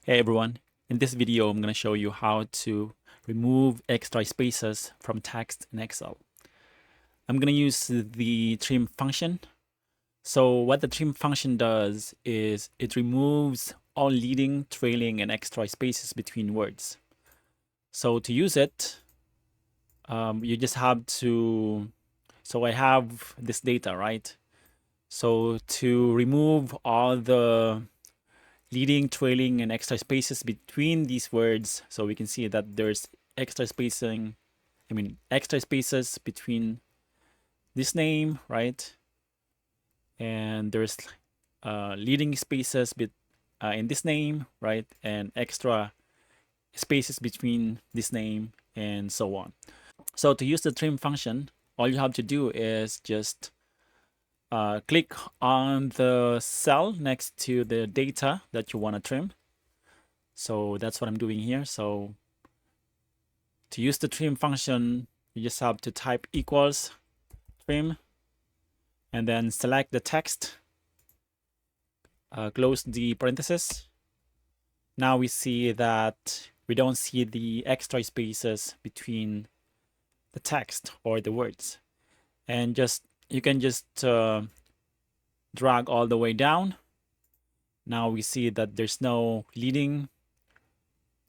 Hey everyone, in this video I'm going to show you how to remove extra spaces from text in Excel. I'm going to use the trim function. So what the trim function does is it removes all leading, trailing, and extra spaces between words. So to use it, you just have to, so I have this data, right? So to remove all the leading, trailing, and extra spaces between these words. So we can see that there's extra spaces between this name, right? And there's leading spaces in this name, right? And extra spaces between this name and so on. So to use the trim function, all you have to do is just click on the cell next to the data that you want to trim. So that's what I'm doing here. So to use the trim function, you just have to type equals trim and then select the text, close the parenthesis. Now we see that we don't see the extra spaces between the text or the words. And you can just drag all the way down. Now we see that there's no leading,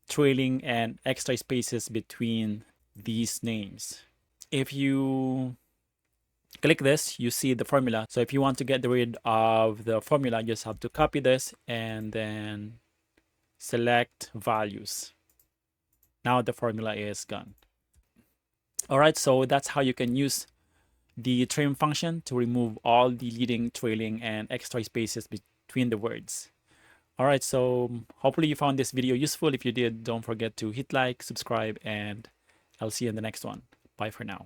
trailing, and extra spaces between these names. If you click this, you see the formula. So if you want to get rid of the formula, you just have to copy this and then select values. Now the formula is gone. All right, so that's how you can use the trim function to remove all the leading, trailing, and extra spaces between the words. All right, so hopefully you found this video useful. If you did, don't forget to hit like, subscribe, and I'll see you in the next one. Bye for now.